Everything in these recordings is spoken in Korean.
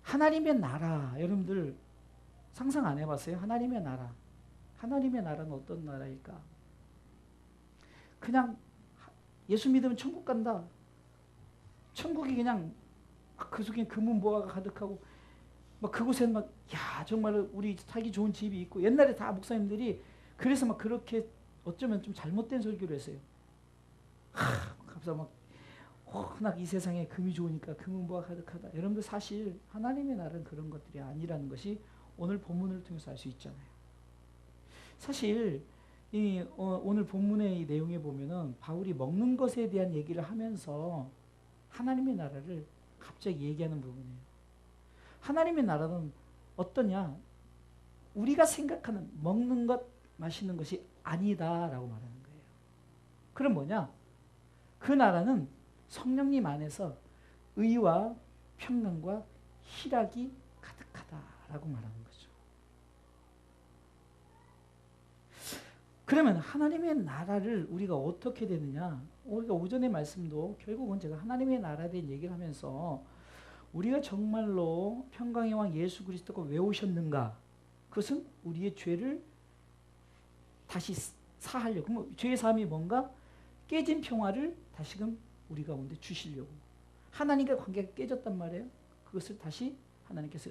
하나님의 나라, 여러분들 상상 안 해봤어요? 하나님의 나라. 하나님의 나라는 어떤 나라일까? 그냥 예수 믿으면 천국 간다. 천국이 그냥 그 속에 금은보화가 가득하고 막 그곳에는 막 야 정말 우리 살기 좋은 집이 있고, 옛날에 다 목사님들이 그래서 막 그렇게 어쩌면 좀 잘못된 설교를 했어요. 갑자기 막 워낙 이 세상에 금이 좋으니까 금은보화가 가득하다. 여러분들 사실 하나님의 나라는 그런 것들이 아니라는 것이 오늘 본문을 통해서 알 수 있잖아요. 사실 오늘 본문의 이 내용에 보면은 바울이 먹는 것에 대한 얘기를 하면서 하나님의 나라를 갑자기 얘기하는 부분이에요. 하나님의 나라는 어떠냐? 우리가 생각하는 먹는 것, 마시는 것이 아니다라고 말하는 거예요. 그럼 뭐냐? 그 나라는 성령님 안에서 의와 평강과 희락이 가득하다라고 말하는 거죠. 그러면 하나님의 나라를 우리가 어떻게 되느냐? 우리가 오전의 말씀도 결국은 제가 하나님의 나라에 대한 얘기를 하면서 우리가 정말로 평강의 왕 예수 그리스도가 왜 오셨는가? 그것은 우리의 죄를 다시 사하려고. 그럼 죄의 사함이 뭔가? 깨진 평화를 다시금 우리 가운데 주시려고. 하나님과 관계가 깨졌단 말이에요. 그것을 다시 하나님께서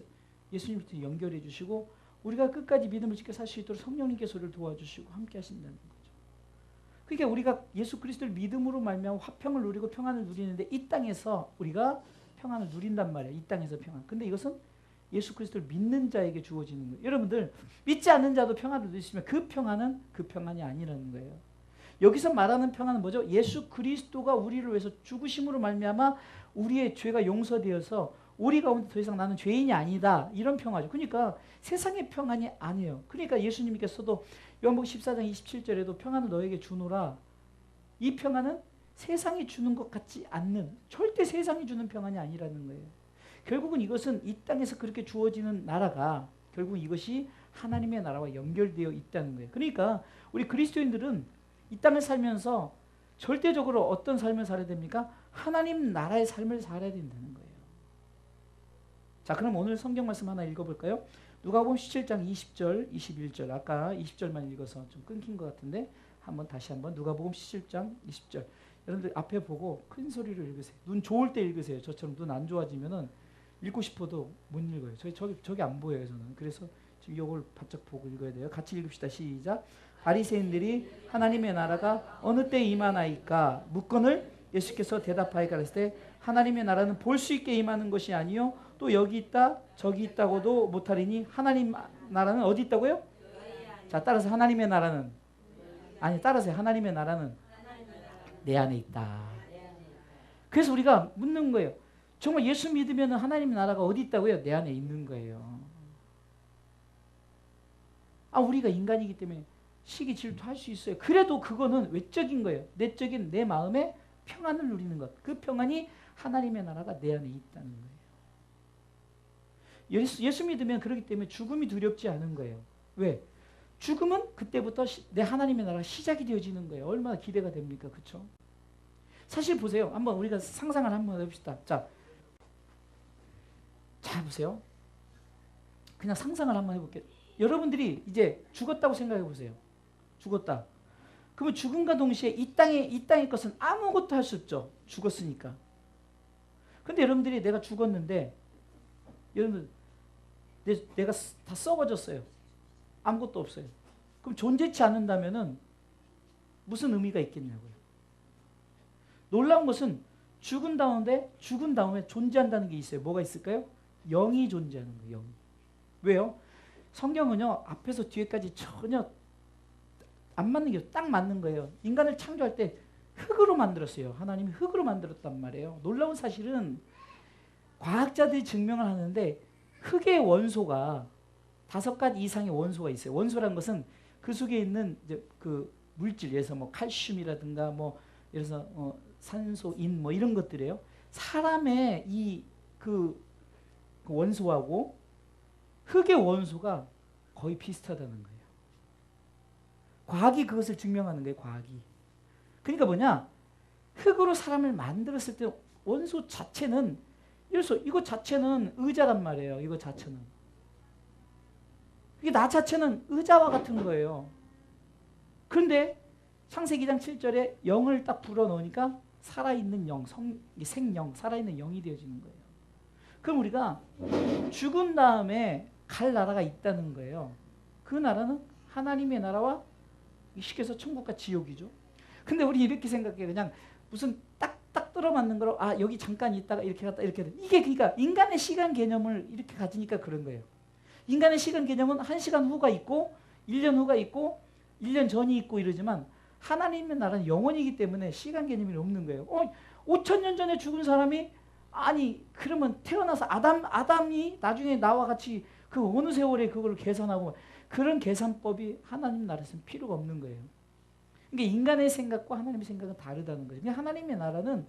예수님부터 연결해 주시고 우리가 끝까지 믿음을 지켜 살 수 있도록 성령님께서 우리를 도와주시고 함께 하신다는 거죠. 그러니까 우리가 예수 그리스도를 믿음으로 말미암아 화평을 누리고 평안을 누리는데 이 땅에서 우리가 평안을 누린단 말이에요. 이 땅에서 평안. 근데 이것은 예수 그리스도를 믿는 자에게 주어지는 거예요. 여러분들 믿지 않는 자도 평안을 누리시면 그 평안은 그 평안이 아니라는 거예요. 여기서 말하는 평안은 뭐죠? 예수 그리스도가 우리를 위해서 죽으심으로 말미암아 우리의 죄가 용서되어서 우리 가운데 더 이상 나는 죄인이 아니다. 이런 평화죠. 그러니까 세상의 평안이 아니에요. 그러니까 예수님께서도 요한복음 14장 27절에도 평안을 너에게 주노라. 이 평안은 세상이 주는 것 같지 않는, 절대 세상이 주는 평안이 아니라는 거예요. 결국은 이것은 이 땅에서 그렇게 주어지는 나라가 결국 이것이 하나님의 나라와 연결되어 있다는 거예요. 그러니까 우리 그리스도인들은 이 땅을 살면서 절대적으로 어떤 삶을 살아야 됩니까? 하나님 나라의 삶을 살아야 된다는 거예요. 자, 그럼 오늘 성경 말씀 하나 읽어볼까요? 누가복음 17장 20절, 21절. 아까 20절만 읽어서 좀 끊긴 것 같은데 다시 한번 누가복음 17장 20절. 여러분들 앞에 보고 큰 소리로 읽으세요. 눈 좋을 때 읽으세요. 저처럼 눈 안 좋아지면은 읽고 싶어도 못 읽어요. 저기 안 보여요, 저는. 그래서 지금 이걸 바짝 보고 읽어야 돼요. 같이 읽읍시다. 시작. 바리새인들이 하나님의 나라가 어느 때 임하나이까 묻거늘 예수께서 대답하여 가라사대 때 하나님의 나라는 볼 수 있게 임하는 것이 아니요 또 여기 있다 저기 있다고도 못하리니 하나님 나라는 어디 있다고요? 자, 따라서 하나님의 나라는 따라서 하나님의 나라는 내 안에 있다. 그래서 우리가 묻는 거예요. 정말 예수 믿으면 하나님의 나라가 어디 있다고요? 내 안에 있는 거예요. 우리가 인간이기 때문에 시기 질투할 수 있어요. 그래도 그거는 외적인 거예요. 내적인 내 마음에 평안을 누리는 것. 그 평안이 하나님의 나라가 내 안에 있다는 거예요. 예수 믿으면 그렇기 때문에 죽음이 두렵지 않은 거예요. 왜? 죽음은 그때부터 내 하나님의 나라가 시작이 되어지는 거예요. 얼마나 기대가 됩니까? 그렇죠? 사실 보세요. 한번 우리가 상상을 한번 해봅시다. 자 보세요. 그냥 상상을 한번 해볼게요. 여러분들이 이제 죽었다고 생각해 보세요. 죽었다. 그러면 죽음과 동시에 이 땅의 것은 아무것도 할 수 없죠. 죽었으니까. 근데 여러분들이 내가 죽었는데 여러분들 내가 다 썩어졌어요. 아무것도 없어요. 그럼 존재치 않는다면은 무슨 의미가 있겠냐고요. 놀라운 것은 죽은 다음에 존재한다는 게 있어요. 뭐가 있을까요? 영이 존재하는 거예요. 영. 왜요? 성경은요 앞에서 뒤에까지 전혀 안 맞는 게 딱 맞는 거예요. 인간을 창조할 때 흙으로 만들었어요. 하나님이 흙으로 만들었단 말이에요. 놀라운 사실은 과학자들이 증명을 하는데 흙의 원소가 5가지 이상의 원소가 있어요. 원소라는 것은 그 속에 있는 이제 그 물질, 예를 들어서 뭐 칼슘이라든가 뭐 예를 들어서 산소, 인 뭐 이런 것들이에요. 사람의 그 원소하고 흙의 원소가 거의 비슷하다는 거예요. 과학이 그것을 증명하는 거예요. 과학이. 그러니까 뭐냐? 흙으로 사람을 만들었을 때 원소 자체는 그래서 이거 자체는 의자란 말이에요. 이거 자체는. 이게 나 자체는 의자와 같은 거예요. 그런데 창세기 2장 7절에 영을 딱 불어넣으니까 살아있는 영, 생영, 살아있는 영이 되어지는 거예요. 그럼 우리가 죽은 다음에 갈 나라가 있다는 거예요. 그 나라는 하나님의 나라와 쉽게 해서 천국과 지옥이죠. 근데 우리 이렇게 생각해요. 그냥 무슨 딱딱 들어맞는 거로 아 여기 잠깐 있다가 이렇게 갔다 이렇게 돼. 이게 그러니까 인간의 시간 개념을 이렇게 가지니까 그런 거예요. 인간의 시간 개념은 1시간 후가 있고 1년 후가 있고 1년 전이 있고 이러지만 하나님의 나라는 영원이기 때문에 시간 개념이 없는 거예요. 5,000년 전에 죽은 사람이 아니 그러면 태어나서 아담이 나중에 나와 같이 그 어느 세월에 그걸 계산하고 그런 계산법이 하나님 나라에서는 필요가 없는 거예요. 그러니까 인간의 생각과 하나님의 생각은 다르다는 거죠. 그러니까 하나님의 나라는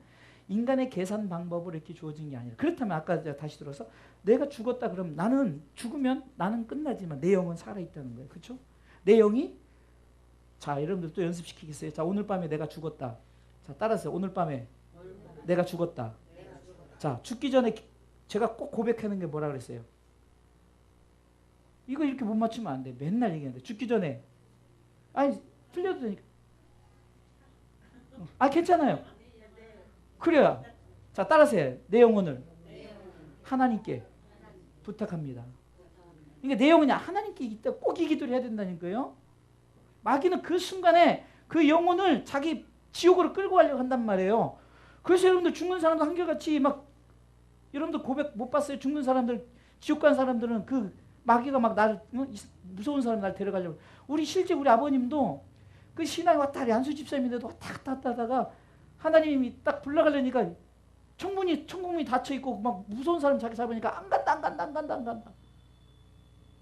인간의 계산 방법으로 이렇게 주어진 게 아니라 그렇다면 아까 다시 들어서 내가 죽었다 그러면 나는 죽으면 나는 끝나지만 내 영은 살아있다는 거예요. 그렇죠? 내 영이 자 여러분들 또 연습시키겠어요. 자 오늘 밤에 내가 죽었다. 자 따라서 오늘 밤에 내가 죽었다. 자 죽기 전에 제가 꼭 고백하는 게 뭐라 그랬어요? 이거 이렇게 못 맞추면 안 돼. 맨날 얘기하는데 죽기 전에 아니 틀려도 되니까 아 괜찮아요. 그래야 자 따라서 내 영혼을 하나님께 부탁합니다. 그러니까 내 영혼이 하나님께 있다 꼭 이 기도를 해야 된다니까요. 마귀는 그 순간에 그 영혼을 자기 지옥으로 끌고 가려고 한단 말이에요. 그래서 여러분들 죽는 사람도 한결같이 막 여러분들 고백 못 봤어요? 죽는 사람들 지옥 간 사람들은 그 마귀가 막 나를 무서운 사람 날 데려가려고. 우리 실제 우리 아버님도 그 신앙이 왔다 안수 집사님인데도 왔다 갔다 하다가 하나님이 딱 불러가려니까 천국문이 닫혀 있고 막 무서운 사람 자기 잡으니까 안 간다.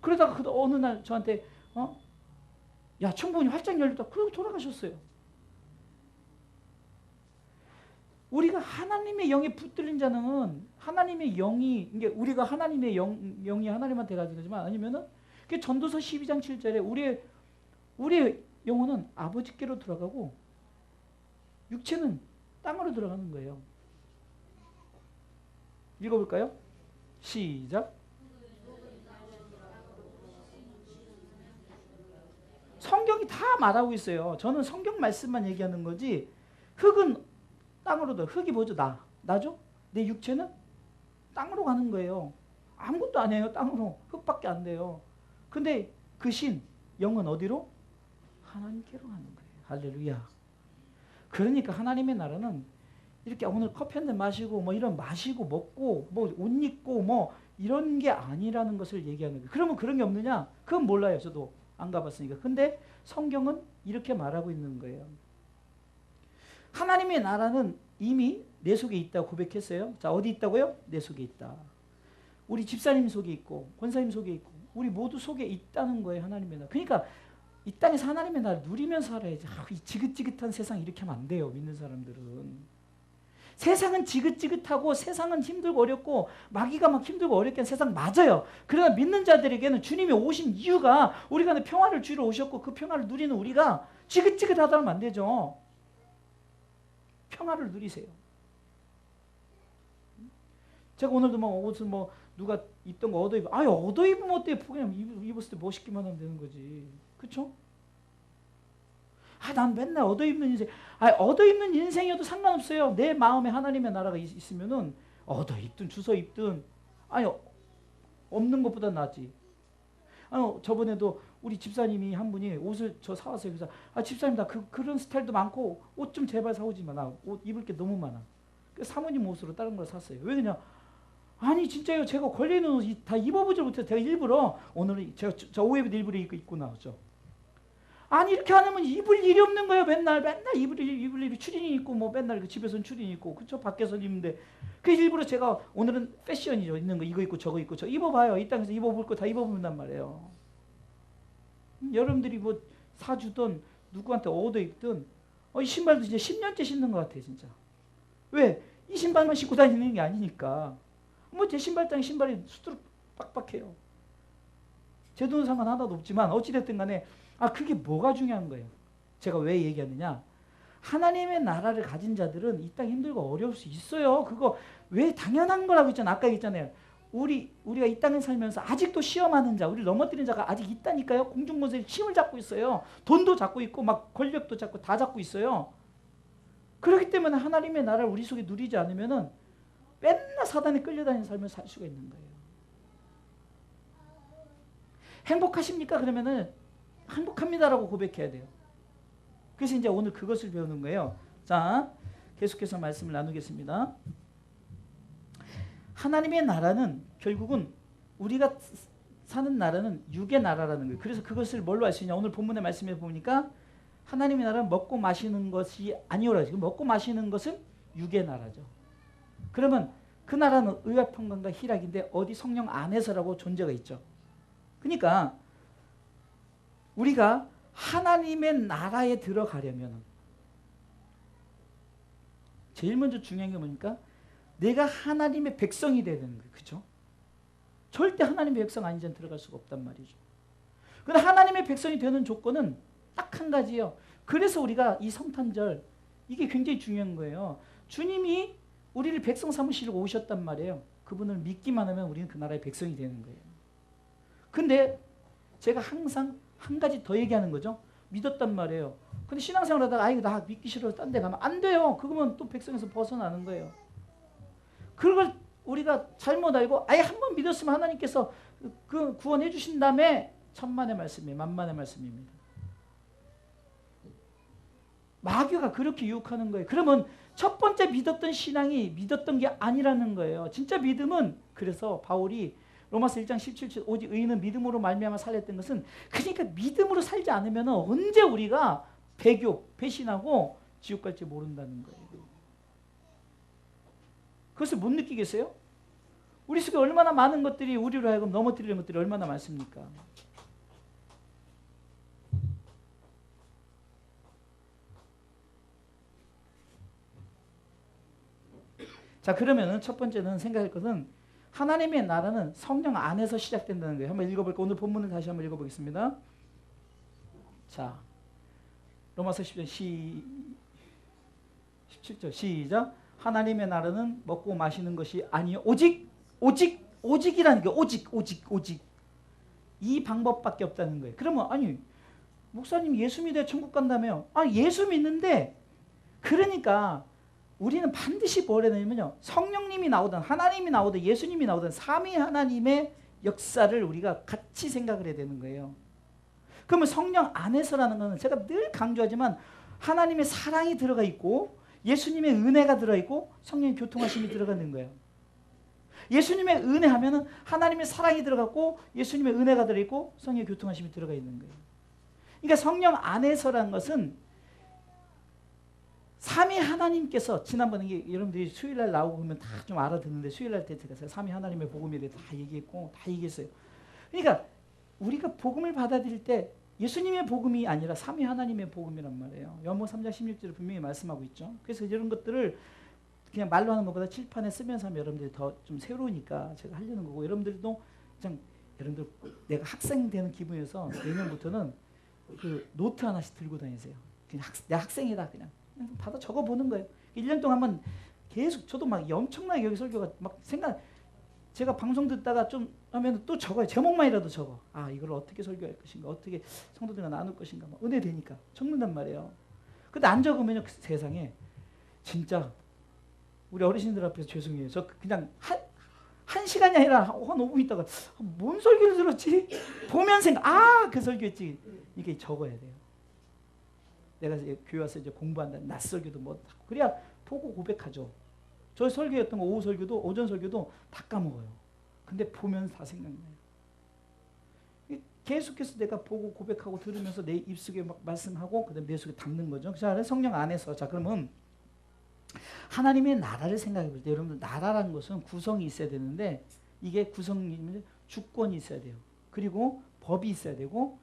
그러다가 어느 날 저한테 야 천국문이 활짝 열렸다. 그러고 돌아가셨어요. 우리가 하나님의 영에 붙들린 자는 하나님의 영이 이게 우리가 하나님의 영이 하나님한테 가진 거지만 아니면은 그 전도서 12장 7절에 우리의 영혼은 아버지께로 들어가고 육체는 땅으로 들어가는 거예요. 읽어볼까요? 시작. 성경이 다 말하고 있어요. 저는 성경 말씀만 얘기하는 거지 흙은 땅으로 들어. 흙이 뭐죠? 나죠? 내 육체는 땅으로 가는 거예요. 아무것도 안 해요. 땅으로. 흙밖에 안 돼요. 근데 그 신, 영은 어디로? 하나님께로 가는 거예요. 할렐루야. 그러니까 하나님의 나라는 이렇게 오늘 커피 한 잔 마시고 뭐 이런 마시고 먹고 뭐 옷 입고 뭐 이런 게 아니라는 것을 얘기하는 거예요. 그러면 그런 게 없느냐? 그건 몰라요. 저도 안 가봤으니까. 근데 성경은 이렇게 말하고 있는 거예요. 하나님의 나라는 이미 내 속에 있다고 고백했어요. 자 어디 있다고요? 내 속에 있다. 우리 집사님 속에 있고 권사님 속에 있고 우리 모두 속에 있다는 거예요. 하나님의 나라. 그러니까 이 땅에서 하나님의 나라 누리면서 살아야지. 이 지긋지긋한 세상 이렇게 하면 안 돼요. 믿는 사람들은. 세상은 지긋지긋하고 세상은 힘들고 어렵고 마귀가 막 힘들고 어렵게 한 세상 맞아요. 그러나 믿는 자들에게는 주님이 오신 이유가 우리가 평화를 주러 오셨고 그 평화를 누리는 우리가 지긋지긋하다 하면 안 되죠. 평화를 누리세요. 제가 오늘도 뭐 옷을 뭐 누가 입던 거 얻어 입어. 아유 얻어 입으면 어때? 그냥 입었을 때 멋있기만 하면 되는 거지. 그렇죠? 난 맨날 얻어 입는 인생. 얻어 입는 인생이어도 상관없어요. 내 마음에 하나님의 나라가 있으면은 얻어 입든 주워 입든 없는 것보다 낫지. 저번에도 우리 집사님이 한 분이 옷을 저 사왔어요. 그래서 집사님 나 그런 스타일도 많고 옷 좀 제발 사오지 마. 나 옷 입을 게 너무 많아. 그래서 사모님 옷으로 다른 걸 샀어요. 왜 그러냐? 아니 진짜요. 제가 걸려있는 옷 다 입어보지 못해서 제가 일부러 오늘은 제가 저 오해도 일부러 입고 나왔죠. 아니 이렇게 안 하면 입을 일이 없는 거예요. 맨날 입을 일이 추리닝 입고 뭐 맨날 집에서는 추리닝 입고 그쵸? 밖에서 입는데 그 일부러 제가 오늘은 패션이죠. 있는 거 이거 입고 저거 입고 저 입어봐요. 이 땅에서 입어볼 거 다 입어본단 말이에요. 여러분들이 뭐 사주든 누구한테 얻어 입든 이 신발도 진짜 10년째 신는 것 같아 진짜. 왜? 이 신발만 신고 다니는 게 아니니까. 뭐 제 신발장에 신발이 수두룩 빡빡해요. 제 돈은 상관 하나도 없지만 어찌됐든 간에 그게 뭐가 중요한 거예요. 제가 왜 얘기하느냐. 하나님의 나라를 가진 자들은 이 땅 힘들고 어려울 수 있어요. 그거 왜 당연한 거라고 했잖아요. 아까 얘기했잖아요. 우리가 이 땅에 살면서 아직도 시험하는 자, 우리 넘어뜨린 자가 아직 있다니까요. 공중권세에 힘을 잡고 있어요. 돈도 잡고 있고 막 권력도 잡고 다 잡고 있어요. 그렇기 때문에 하나님의 나라를 우리 속에 누리지 않으면은 맨날 사단에 끌려다니는 삶을 살 수가 있는 거예요. 행복하십니까? 그러면은 행복합니다라고 고백해야 돼요. 그래서 이제 오늘 그것을 배우는 거예요. 자, 계속해서 말씀을 나누겠습니다. 하나님의 나라는 결국은 우리가 사는 나라는 육의 나라라는 거예요. 그래서 그것을 뭘로 알 수 있냐? 오늘 본문의 말씀에 보니까 하나님의 나라는 먹고 마시는 것이 아니오라. 지금 먹고 마시는 것은 육의 나라죠. 그러면 그 나라는 의와 평강과 희락인데 어디 성령 안에서라고 존재가 있죠. 그러니까 우리가 하나님의 나라에 들어가려면 제일 먼저 중요한 게 뭐니까 내가 하나님의 백성이 되야 되는 거예요. 그렇죠? 절대 하나님의 백성 아닌 자는 들어갈 수가 없단 말이죠. 그런데 하나님의 백성이 되는 조건은 딱 한 가지예요. 그래서 우리가 이 성탄절 이게 굉장히 중요한 거예요. 주님이 우리를 백성 삼으시려고 오셨단 말이에요. 그분을 믿기만 하면 우리는 그 나라의 백성이 되는 거예요. 근데 제가 항상 한 가지 더 얘기하는 거죠. 믿었단 말이에요. 근데 신앙생활 하다가 이거 나 믿기 싫어서 딴 데 가면 안 돼요. 그거면 또 백성에서 벗어나는 거예요. 그걸 우리가 잘못 알고 아예 한 번 믿었으면 하나님께서 그 구원해 주신 다음에 천만의 말씀이에요. 만만의 말씀입니다. 마귀가 그렇게 유혹하는 거예요. 그러면 첫 번째 믿었던 신앙이 믿었던 게 아니라는 거예요. 진짜 믿음은 그래서 바울이 로마서 1장 17절 오직 의인은 믿음으로 말미암아 살렸던 것은 그러니까 믿음으로 살지 않으면 언제 우리가 배신하고 지옥 갈지 모른다는 거예요. 그것을 못 느끼겠어요? 우리 속에 얼마나 많은 것들이 우리로 하여금 넘어뜨리는 것들이 얼마나 많습니까? 자, 그러면은 첫 번째는 생각할 것은 하나님의 나라는 성령 안에서 시작된다는 거예요. 한번 읽어볼까? 오늘 본문을 다시 한번 읽어보겠습니다. 자, 로마서 10장 17절 시작. 하나님의 나라는 먹고 마시는 것이 아니요 오직이라는 게 오직 이 방법밖에 없다는 거예요. 그러면 아니 목사님 예수 믿어야 천국 간다며요. 아 예수 믿는데 그러니까 우리는 반드시 뭘 해야 되냐면요. 성령님이 나오든 하나님이 나오든 예수님이 나오든 삼위 하나님의 역사를 우리가 같이 생각을 해야 되는 거예요. 그러면 성령 안에서라는 것은 제가 늘 강조하지만 하나님의 사랑이 들어가 있고 예수님의 은혜가 들어있고 성령의 교통하심이 들어가는 거예요. 예수님의 은혜 하면은 하나님의 사랑이 들어갔고 예수님의 은혜가 들어있고 성령의 교통하심이 들어가 있는 거예요. 그러니까 성령 안에서라는 것은 삼위 하나님께서 지난번에 여러분들이 수요일날 나오고 그러면 다 좀 알아듣는데 수요일날 때 제가 삼위 하나님의 복음에 대해 다 얘기했고 다 얘기했어요. 그러니까 우리가 복음을 받아들일 때 예수님의 복음이 아니라 삼위 하나님의 복음이란 말이에요. 요한복음 3장 16절에 분명히 말씀하고 있죠. 그래서 이런 것들을 그냥 말로 하는 것보다 칠판에 쓰면서 하면 여러분들이 더 좀 새로우니까 제가 하려는 거고 여러분들도 그냥 여러분들 내가 학생 되는 기분에서 내년부터는 그 노트 하나씩 들고 다니세요. 그냥 내가 학생이다 그냥 받아 적어보는 거예요. 1년 동안 한번 계속 저도 막 엄청나게 여기 설교가 막 제가 방송 듣다가 좀 하면 또 적어요. 제목만이라도 적어. 아 이걸 어떻게 설교할 것인가 어떻게 성도들과 나눌 것인가 막 은혜 되니까 적는단 말이에요. 근데 안 적으면 그 세상에 진짜 우리 어르신들 앞에서 죄송해요. 저 그냥 한 시간이 아니라 한 5분 있다가 뭔 설교를 들었지? 보면 그 설교했지. 이게 적어야 돼요. 내가 교회 와서 이제 공부한다. 낮 설교도 뭐 그래야 보고 고백하죠. 저 설교였던 거 오후 설교도 오전 설교도 다 까먹어요. 근데 보면서 다 생각나요. 계속해서 내가 보고 고백하고 들으면서 내 입속에 막 말씀하고 그다음에 내 속에 담는 거죠. 자, 성령 안에서 자 그러면 하나님의 나라를 생각해 볼 때 여러분들 나라라는 것은 구성이 있어야 되는데 이게 구성이 주권이 있어야 돼요. 그리고 법이 있어야 되고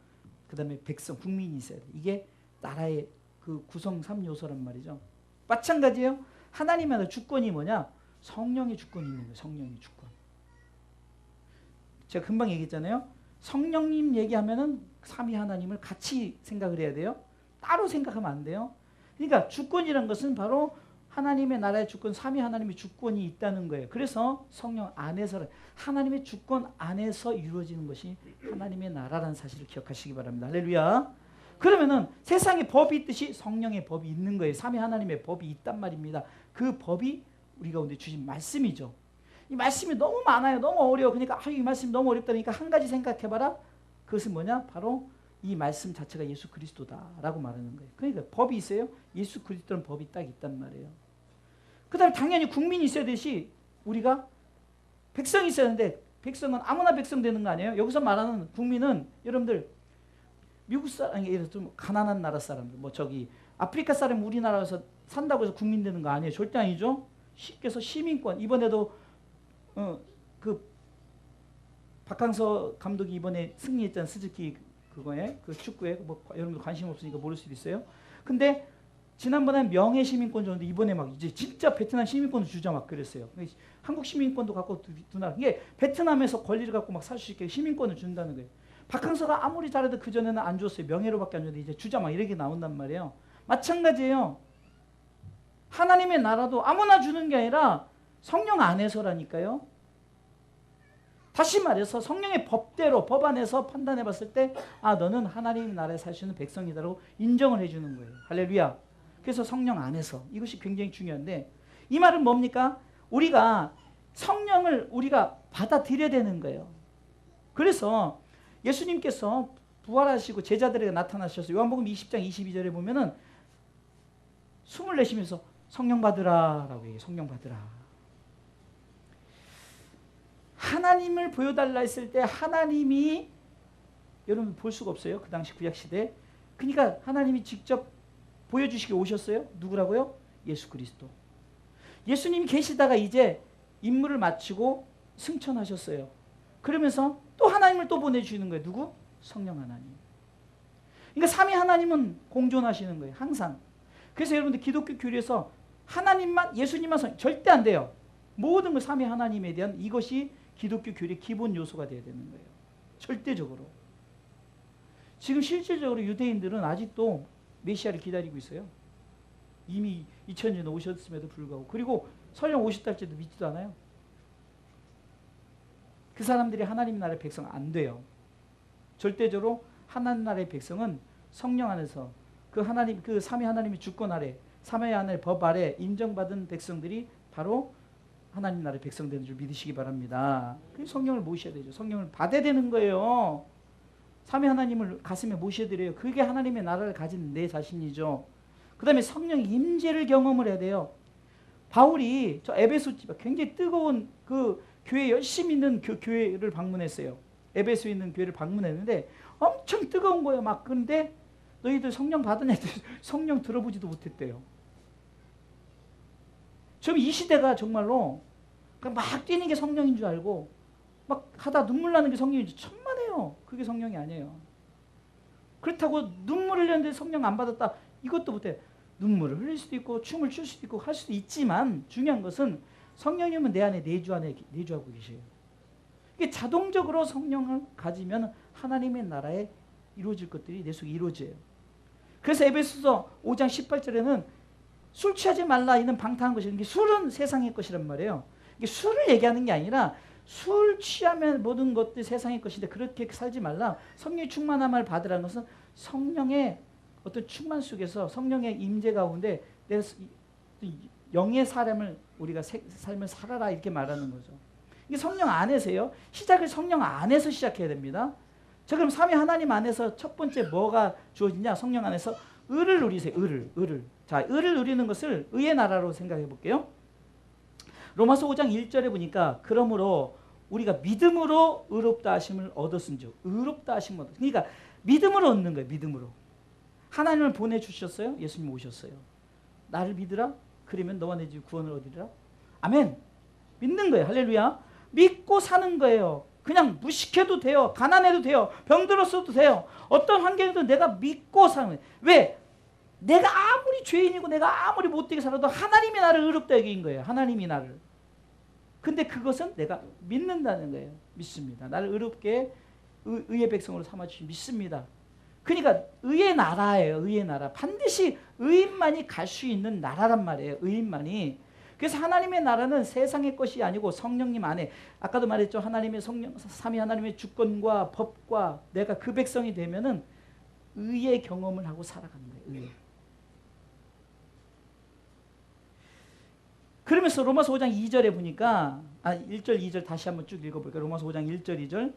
그다음에 백성 국민이 있어야 돼요. 이게 나라의 그 구성 3요소란 말이죠. 마찬가지예요. 하나님의 나라 주권이 뭐냐? 성령의 주권이 있는 거예요. 성령의 주권. 제가 금방 얘기했잖아요. 성령님 얘기하면은 삼위 하나님을 같이 생각을 해야 돼요. 따로 생각하면 안 돼요. 그러니까 주권이란 것은 바로 하나님의 나라의 주권, 삼위 하나님의 주권이 있다는 거예요. 그래서 성령 안에서, 하나님의 주권 안에서 이루어지는 것이 하나님의 나라라는 사실을 기억하시기 바랍니다. 할렐루야. 그러면은 세상에 법이 있듯이 성령의 법이 있는 거예요. 삼위 하나님의 법이 있단 말입니다. 그 법이 우리 가운데 주신 말씀이죠. 이 말씀이 너무 많아요. 너무 어려워. 그러니까 이 말씀이 너무 어렵다니까 한 가지 생각해봐라. 그것은 뭐냐? 바로 이 말씀 자체가 예수 그리스도다라고 말하는 거예요. 그러니까 법이 있어요. 예수 그리스도는 법이 딱 있단 말이에요. 그 다음에 당연히 국민이 있어야 되시, 우리가 백성이 있어야 하는데 백성은 아무나 백성 되는 거 아니에요? 여기서 말하는 국민은 여러분들 미국 사람, 예를 들어 좀 가난한 나라 사람들, 뭐 저기 아프리카 사람 우리나라에서 산다고 해서 국민 되는 거 아니에요? 절대 아니죠. 그래서 시민권, 이번에도 그 박항서 감독이 이번에 승리했잖아요. 스즈키 그거에, 그 축구에, 뭐 여러분들 관심 없으니까 모를 수도 있어요. 근데 지난번에 명예 시민권 줬는데 이번에 막 이제 진짜 베트남 시민권을 주자 막 그랬어요. 한국 시민권도 갖고 두 나라. 이게 베트남에서 권리를 갖고 막 살 수 있게 시민권을 준다는 거예요. 박항서가 아무리 잘해도 그전에는 안 줬어요. 명예로밖에 안 줬는데 이제 주자 막 이렇게 나온단 말이에요. 마찬가지예요. 하나님의 나라도 아무나 주는 게 아니라 성령 안에서라니까요. 다시 말해서 성령의 법대로, 법 안에서 판단해 봤을 때 너는 하나님의 나라에 살 수 있는 백성이다라고 인정을 해주는 거예요. 할렐루야. 그래서 성령 안에서, 이것이 굉장히 중요한데, 이 말은 뭡니까? 우리가 성령을 우리가 받아들여야 되는 거예요. 그래서 예수님께서 부활하시고 제자들에게 나타나셔서 요한복음 20장 22절에 보면은 숨을 내쉬면서 성령 받으라 라고 얘기해요. 성령 받으라. 하나님을 보여달라 했을 때 하나님이, 여러분 볼 수가 없어요. 그 당시 구약시대. 그러니까 하나님이 직접 보여주시게 오셨어요. 누구라고요? 예수 그리스도. 예수님이 계시다가 이제 임무를 마치고 승천하셨어요. 그러면서 또 하나님을 또 보내주시는 거예요. 누구? 성령 하나님. 그러니까 삼위 하나님은 공존하시는 거예요. 항상. 그래서 여러분들 기독교 교리에서 하나님만, 예수님만 절대 안 돼요. 모든 걸 삼위 하나님에 대한 이것이 기독교 교리의 기본 요소가 되어야 되는 거예요. 절대적으로. 지금 실질적으로 유대인들은 아직도 메시아를 기다리고 있어요. 이미 2000년 오셨음에도 불구하고. 그리고 설령 오셨달지도 믿지도 않아요. 그 사람들이 하나님 나라의 백성 안 돼요. 절대적으로 하나님 나라의 백성은 성령 안에서 그 하나님, 그 삼위 하나님의 주권 아래, 삼위 하나님의 법 아래 인정받은 백성들이 바로 하나님 나라의 백성 되는 줄 믿으시기 바랍니다. 그 성령을 모셔야 되죠. 성령을 받아야 되는 거예요. 삼위 하나님을 가슴에 모셔야 돼요. 그게 하나님의 나라를 가진 내 자신이죠. 그 다음에 성령의 임재를 경험을 해야 돼요. 바울이 저 에베소 굉장히 뜨거운 그 교회 열심히 있는 교회를 방문했어요. 에베소에 있는 교회를 방문했는데 엄청 뜨거운 거예요. 막. 그런데 너희들 성령 받으냐? 성령 들어보지도 못했대요. 지금 이 시대가 정말로 막 뛰는 게 성령인 줄 알고 막 하다 눈물 나는 게 성령인 줄 천만에요. 그게 성령이 아니에요. 그렇다고 눈물 흘렸는데 성령 안 받았다. 이것도 못해. 눈물을 흘릴 수도 있고 춤을 출 수도 있고 할 수도 있지만 중요한 것은 성령님은 내 안에 내주하고 계셔요. 이게 자동적으로 성령을 가지면 하나님의 나라에 이루어질 것들이 내 속에 이루어져요. 그래서 에베소서 5장 18절에는 술 취하지 말라 이는 방탕한 것이라는 게, 술은 세상의 것이란 말이에요. 이게 술을 얘기하는 게 아니라 술 취하면 모든 것들이 세상의 것인데 그렇게 살지 말라. 성령의 충만함을 받으라는 것은 성령의 어떤 충만 속에서 성령의 임재 가운데 내 영의 사람을 우리가 삶을 살아라 이렇게 말하는 거죠. 이게 성령 안에서요. 시작을 성령 안에서 시작해야 됩니다. 자, 그럼 삼위 하나님 안에서 첫 번째 뭐가 주어지냐? 성령 안에서 의를 누리세요. 의를. 자, 의를 누리는 것을 의의 나라로 생각해 볼게요. 로마서 5장 1절에 보니까 그러므로 우리가 믿음으로 의롭다 하심을 얻었은즉. 의롭다 하심을 얻었. 그러니까 믿음으로 얻는 거예요. 믿음으로. 하나님을 보내주셨어요. 예수님 오셨어요. 나를 믿으라. 그러면 너와 내 집 구원을 얻으리라. 아멘. 믿는 거예요. 할렐루야. 믿고 사는 거예요. 그냥 무식해도 돼요. 가난해도 돼요. 병들었어도 돼요. 어떤 환경에도 내가 믿고 사는 거예요. 왜? 내가 아무리 죄인이고 내가 아무리 못되게 살아도 하나님이 나를 의롭다 여긴 거예요. 하나님이 나를. 근데 그것은 내가 믿는다는 거예요. 믿습니다. 나를 의롭게 의의 백성으로 삼아주신 믿습니다. 그러니까 의의 나라예요. 의의 나라. 반드시 의인만이 갈 수 있는 나라란 말이에요. 의인만이. 그래서 하나님의 나라는 세상의 것이 아니고 성령님 안에, 아까도 말했죠. 하나님의 성령, 삼위 하나님의 주권과 법과 내가 그 백성이 되면은 의의 경험을 하고 살아가는 거예요. 의. 그러면서 로마서 5장 2절에 보니까 1절 2절 다시 한번 쭉 읽어볼까요? 로마서 5장 1절 2절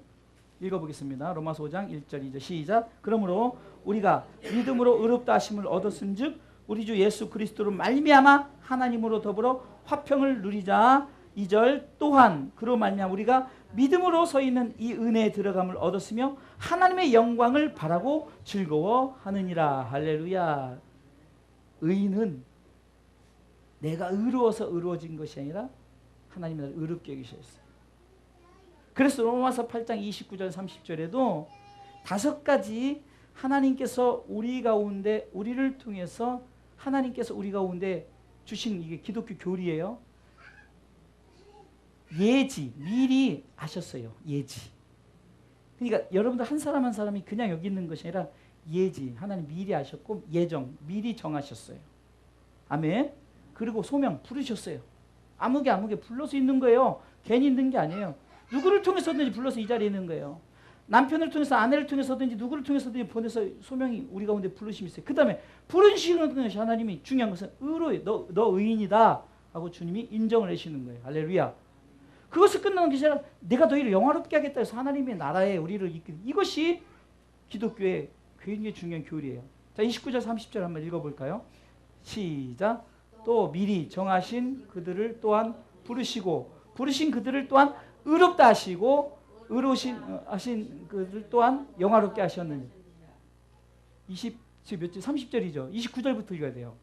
읽어보겠습니다. 로마서 5장 1절 2절 시작. 그러므로 우리가 믿음으로 의롭다 하심을 얻었은즉 우리 주 예수 그리스도로 말미암아 하나님으로 더불어 화평을 누리자. 2절 또한 그로 말미암아 우리가 믿음으로 서 있는 이 은혜에 들어감을 얻었으며 하나님의 영광을 바라고 즐거워하느니라. 할렐루야. 의인은 내가 의로워서 의로워진 것이 아니라 하나님이 나를 의롭게 여기셨어요. 그래서 로마서 8장 29절 30절에도 5가지 하나님께서 우리 가운데 우리를 통해서 하나님께서 우리 가운데 주신 이게 기독교 교리예요. 예지, 미리 아셨어요. 예지. 그러니까 여러분들 한 사람 한 사람이 그냥 여기 있는 것이 아니라 예지, 하나님 미리 아셨고 예정, 미리 정하셨어요. 아멘. 그리고 소명 부르셨어요. 아무개 불러서 있는 거예요. 괜히 있는 게 아니에요. 누구를 통해서든지 불러서 이 자리에 있는 거예요. 남편을 통해서 아내를 통해서든지 누구를 통해서든지 보내서 소명이 우리 가운데 부르심이 있어요. 그 다음에 부르시는 것이 하나님이 중요한 것은 의로해. 너 의인이다 하고 주님이 인정을 해주시는 거예요. 할렐루야. 그것을 끝나는 것이 아니라 내가 너희를 영화롭게 하겠다 해서 하나님의 나라에 우리를 이끄는 이것이 기독교의 굉장히 중요한 교리예요. 자, 29절 30절 한번 읽어볼까요? 시작. 또 미리 정하신 그들을 또한 부르시고 부르신 그들을 또한 의롭다 하시고 의로우신 하신 그들 또한 영화롭게 하셨느니. 30절이죠. 29절부터 읽어야 돼요.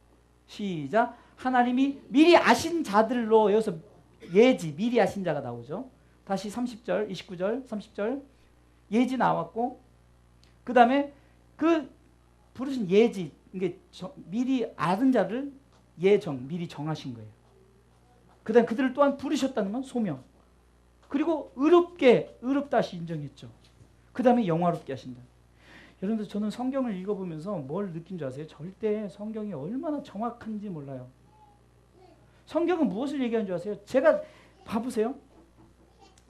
시작. 하나님이 미리 아신 자들로, 여기서 예지 미리 아신 자가 나오죠. 다시 30절 29절 30절 예지 나왔고 그 다음에 그 부르신 예지, 이게 미리 아는 자를 예정 미리 정하신 거예요. 그 다음에 그들을 또한 부르셨다는 건 소명. 그리고 의롭다 하시 인정했죠. 그 다음에 영화롭게 하신다. 여러분들 저는 성경을 읽어보면서 뭘 느낀 줄 아세요? 절대 성경이 얼마나 정확한지 몰라요. 성경은 무엇을 얘기하는 줄 아세요? 제가 봐보세요.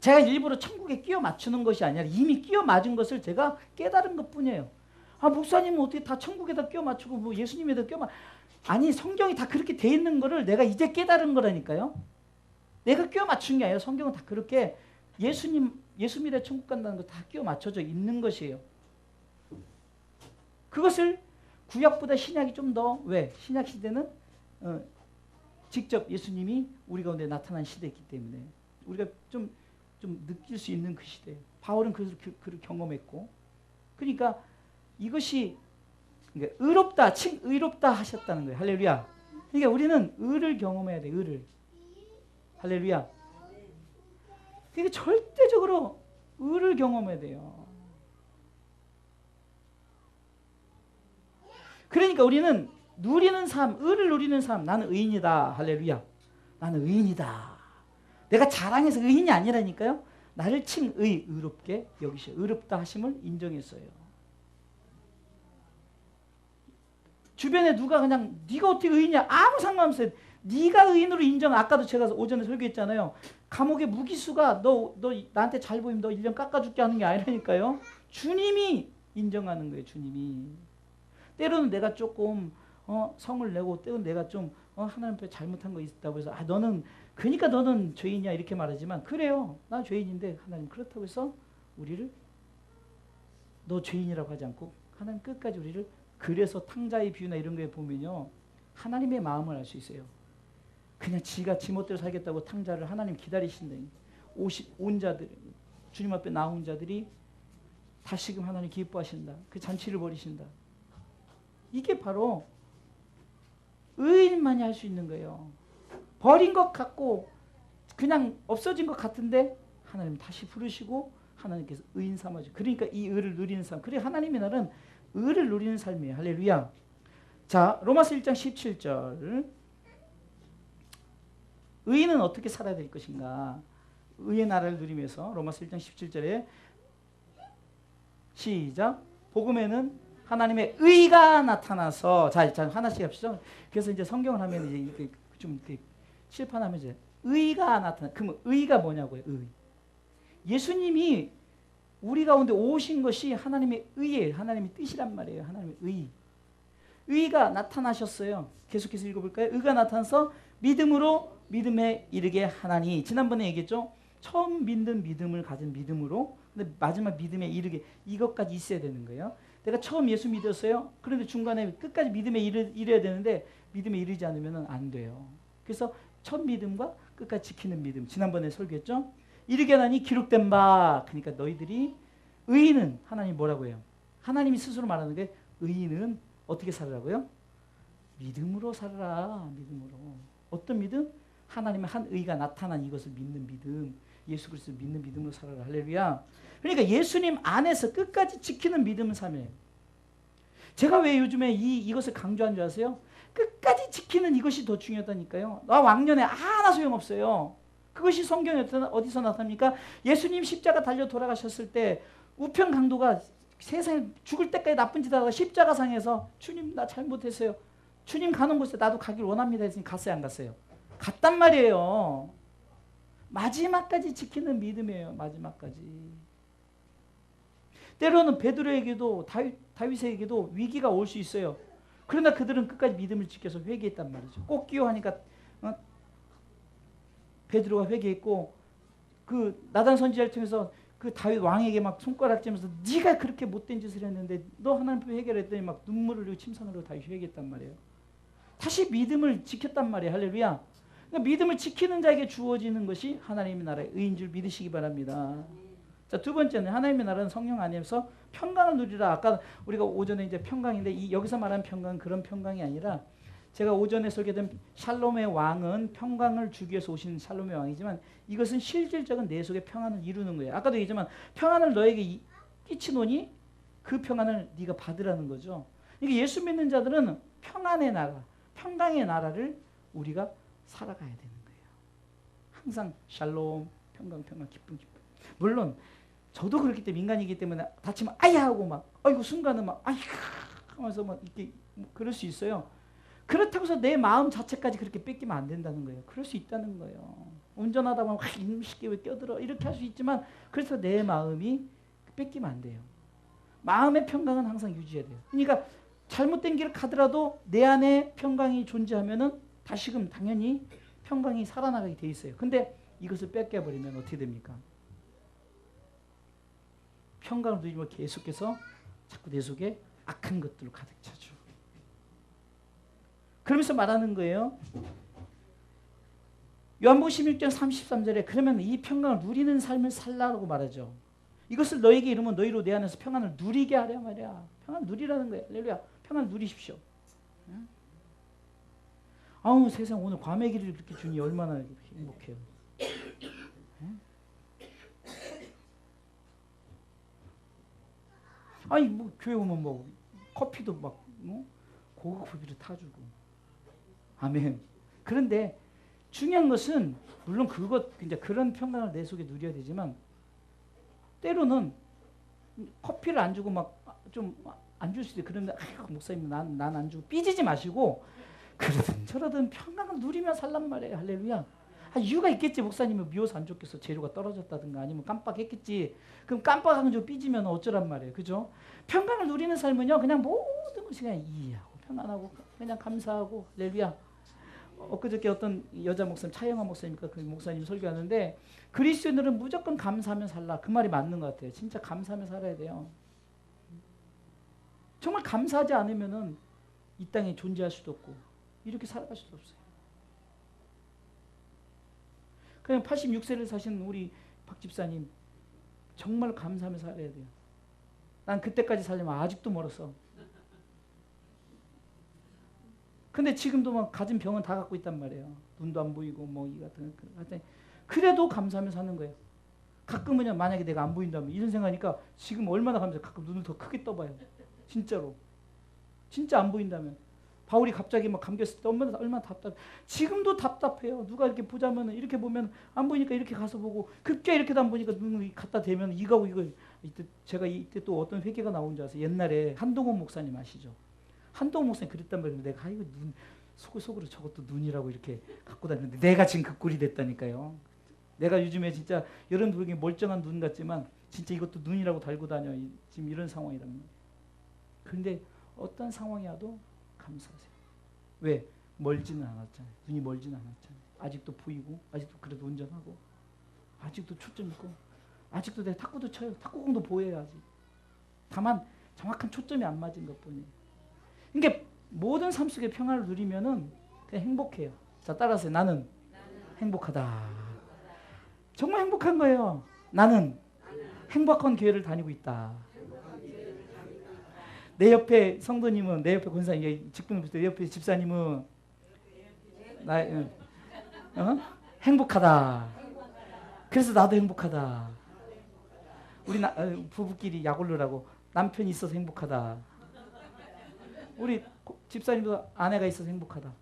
제가 일부러 천국에 끼워 맞추는 것이 아니라 이미 끼워 맞은 것을 제가 깨달은 것뿐이에요. 목사님은 어떻게 다 천국에다 끼워 맞추고 뭐 예수님에다 끼워 아니, 성경이 다 그렇게 돼 있는 거를 내가 이제 깨달은 거라니까요. 내가 끼워 맞춘 게 아니라 성경은 다 그렇게 예수 믿어 천국 간다는 거 다 끼워 맞춰져 있는 것이에요. 그것을 구약보다 신약이 좀 더, 왜? 신약 시대는 직접 예수님이 우리 가운데 나타난 시대이기 때문에 우리가 좀 느낄 수 있는 그 시대. 바울은 그를 경험했고, 그러니까 이것이 의롭다 하셨다는 거예요. 할렐루야. 그러니까 우리는 의를 경험해야 돼. 의를. 할렐루야. 그러니까 절대적으로 의를 경험해야 돼요. 그러니까 우리는 누리는 삶, 의를 누리는 삶. 나는 의인이다. 할렐루야. 나는 의인이다. 내가 자랑해서 의인이 아니라니까요. 나를 의롭게 여기셔. 의롭다 하심을 인정했어요. 주변에 누가 그냥 네가 어떻게 의인이야? 아무 상관없어요. 네가 의인으로 인정. 아까도 제가 오전에 설교했잖아요. 감옥의 무기수가 너 나한테 잘 보이면 너 1년 깎아줄게 하는 게 아니라니까요. 주님이 인정하는 거예요. 주님이. 때로는 내가 조금 성을 내고 때로는 내가 좀 하나님 앞에 잘못한 거 있다고 해서 그러니까 너는 죄인이야 이렇게 말하지만 그래요. 나 죄인인데 하나님 그렇다고 해서 우리를 너 죄인이라고 하지 않고 하나님 끝까지 우리를, 그래서 탕자의 비유나 이런 거에 보면요. 하나님의 마음을 알 수 있어요. 그냥 지가 지멋대로 살겠다고 탕자를 하나님 기다리신다. 온 자들, 주님 앞에 나온 자들이 다시금 하나님 기뻐하신다. 그 잔치를 벌이신다. 이게 바로 의인만이 할 수 있는 거예요. 버린 것 같고 그냥 없어진 것 같은데 하나님 다시 부르시고 하나님께서 의인 삼아줘. 그러니까 이 의를 누리는 삶. 그래 하나님의 날은 의를 누리는 삶이에요. 할렐루야. 자, 로마서 1장 17절. 의인은 어떻게 살아야 될 것인가? 의의 나라를 누리면서 로마서 1장 17절에 시작. 복음에는 하나님의 의가 나타나서 자 하나씩 합시다. 그래서 이제 성경을 하면 이제 이렇게 좀 이렇게 칠판하면 이제 의가 나타나. 그럼 의가 뭐냐고요? 의. 예수님이 우리 가운데 오신 것이 하나님의 의예요. 하나님의 뜻이란 말이에요. 하나님의 의. 의가 나타나셨어요. 계속해서 읽어볼까요? 의가 나타나서 믿음으로 믿음에 이르게 하나니. 지난번에 얘기했죠. 처음 믿는 믿음을 가진 믿음으로, 근데 마지막 믿음에 이르게, 이것까지 있어야 되는 거예요. 내가 처음 예수 믿었어요. 그런데 중간에 끝까지 믿음에 이래야 되는데 믿음에 이르지 않으면 안 돼요. 그래서 첫 믿음과 끝까지 지키는 믿음. 지난번에 설교했죠. 이르게 하나니 기록된 바. 그러니까 너희들이 의인은 하나님 뭐라고 해요? 하나님이 스스로 말하는 게 의인은 어떻게 살으라고요? 믿음으로 살아라. 믿음으로. 어떤 믿음? 하나님의 한 의가 나타난 이것을 믿는 믿음. 예수 그리스도를 믿는 믿음으로 살아라. 할렐루야. 그러니까 예수님 안에서 끝까지 지키는 믿음은 삶이에요. 제가 왜 요즘에 이것을 강조한 줄 아세요? 끝까지 지키는 이것이 더 중요하다니까요. 나 왕년에 하나 소용없어요. 그것이 성경에 어디서 나타납니까? 예수님 십자가 달려 돌아가셨을 때 우편 강도가 세상에 죽을 때까지 나쁜 짓 하다가 십자가상에서 주님 나 잘못했어요. 주님 가는 곳에 나도 가길 원합니다 했으니 갔어요, 안 갔어요? 갔단 말이에요. 마지막까지 지키는 믿음이에요. 마지막까지. 때로는 베드로에게도 다윗에게도 위기가 올 수 있어요. 그러나 그들은 끝까지 믿음을 지켜서 회개했단 말이죠. 꼭 끼워하니까 베드로가 회개했고 그 나단 선지자를 통해서 그 다윗 왕에게 막 손가락질하면서 네가 그렇게 못된 짓을 했는데 너 하나님 앞에 회개했더니 막 눈물을 흘리고 침상을 흘리고 다윗이 회개했단 말이에요. 다시 믿음을 지켰단 말이에요. 할렐루야. 그러니까 믿음을 지키는 자에게 주어지는 것이 하나님의 나라의 의인 줄 믿으시기 바랍니다. 자, 두 번째는 하나님의 나라는 성령 안에서 평강을 누리라. 아까 우리가 오전에 이제 평강인데 여기서 말하는 평강은 그런 평강이 아니라 제가 오전에 설계된 샬롬의 왕은 평강을 주기 위해서 오신 샬롬의 왕이지만 이것은 실질적인 내 속에 평안을 이루는 거예요. 아까도 얘기했지만 평안을 너에게 끼치노니 그 평안을 네가 받으라는 거죠. 그러니까 예수 믿는 자들은 평안의 나라, 평강의 나라를 우리가 살아가야 되는 거예요. 항상 샬롬, 평강, 기쁨. 물론 저도 그렇기 때문에 인간이기 때문에 다치면 아야 하고 막 아이고 순간은 막 아이고 하면서 막 이렇게 그럴 수 있어요. 그렇다고 해서 내 마음 자체까지 그렇게 뺏기면 안 된다는 거예요. 그럴 수 있다는 거예요. 운전하다 보면 이놈 쉽게 왜 껴들어 이렇게 할 수 있지만 그래서 내 마음이 뺏기면 안 돼요. 마음의 평강은 항상 유지해야 돼요. 그러니까 잘못된 길을 가더라도 내 안에 평강이 존재하면은 다시금 당연히 평강이 살아나가게 돼 있어요. 근데 이것을 뺏겨버리면 어떻게 됩니까? 평강을 누리면 계속해서 자꾸 내 속에 악한 것들로 가득 차죠. 그러면서 말하는 거예요. 요한복음 16장 33절에 그러면 이 평강을 누리는 삶을 살라고 말하죠. 이것을 너에게 이루면 너희로 내 안에서 평안을 누리게 하려 말이야. 평안을 누리라는 거예요. 할렐루야. 평안을 누리십시오. 아우 세상 오늘 과메기를 이렇게 주니 얼마나 행복해요. 아니 뭐 교회 오면 뭐 커피도 막 고급 커피를 타주고 아멘. 그런데 중요한 것은 물론 이제 그런 평강을 내 속에 누려야 되지만 때로는 커피를 안 주고 막 좀 안 줄 수도 있어요. 그런데 목사님 난 안 주고 삐지지 마시고 그러든 저러든 평강을 누리며 살란 말이에요. 할렐루야. 이유가 있겠지. 목사님은 미워서 안 줬겠어. 재료가 떨어졌다든가 아니면 깜빡했겠지. 그럼 깜빡하면 삐지면 어쩌란 말이에요. 그죠? 평강을 누리는 삶은요. 그냥 모든 것이 그냥 이해하고 평안하고 그냥 감사하고 할렐루야. 엊그저께 어떤 여자 목사님 차영아 목사님과 그 목사님 설교하는데 그리스도인들은 무조건 감사하며 살라. 그 말이 맞는 것 같아요. 진짜 감사하며 살아야 돼요. 정말 감사하지 않으면은 이 땅에 존재할 수도 없고 이렇게 살아갈 수도 없어요. 그냥 86세를 사신 우리 박 집사님 정말 감사하며 살아야 돼요. 난 그때까지 살려면 아직도 멀었어. 근데 지금도 막 가진 병은 다 갖고 있단 말이에요. 눈도 안 보이고 뭐 이 같은 그래도 감사하며 사는 거예요. 가끔은요 만약에 내가 안 보인다면 이런 생각하니까 지금 얼마나 감사해요. 가끔 눈을 더 크게 떠봐요. 진짜로. 진짜 안 보인다면. 바울이 갑자기 막 감겼을 때 얼마나 답답해. 지금도 답답해요. 누가 이렇게 보자면 이렇게 보면 안 보이니까 이렇게 가서 보고 급기야 이렇게도 안 보니까 눈을 갖다 대면 이거하고 이거 이때 또 어떤 회개가 나온 줄 아세요? 옛날에 한동원 목사님 아시죠? 한동원 목사님 그랬단 말이에요. 내가 이거 속으로 저것도 눈이라고 이렇게 갖고 다니는데 내가 지금 그 꼴이 됐다니까요. 내가 요즘에 진짜 여러분들 멀쩡한 눈 같지만 진짜 이것도 눈이라고 달고 다녀. 지금 이런 상황이라는 거예요. 그런데 어떤 상황이 와도 감사하세요. 왜? 멀지는 않았잖아요. 눈이 멀지는 않았잖아요. 아직도 보이고 아직도 그래도 운전하고 아직도 초점 있고 아직도 내가 탁구도 쳐요. 탁구공도 보여요. 아직. 다만 정확한 초점이 안 맞은 것뿐이에요. 그러니까 모든 삶 속에 평안을 누리면은 그냥 행복해요. 자, 따라하세요. 나는 행복하다. 정말 행복한 거예요. 나는 행복한 교회를 다니고 있다. 내 옆에 성도님은, 내 옆에 권사님, 내 옆에 집사님은 행복하다. 그래서 나도 행복하다. 우리 부부끼리 약 올르라고 남편이 있어서 행복하다. 우리 집사님도 아내가 있어서 행복하다.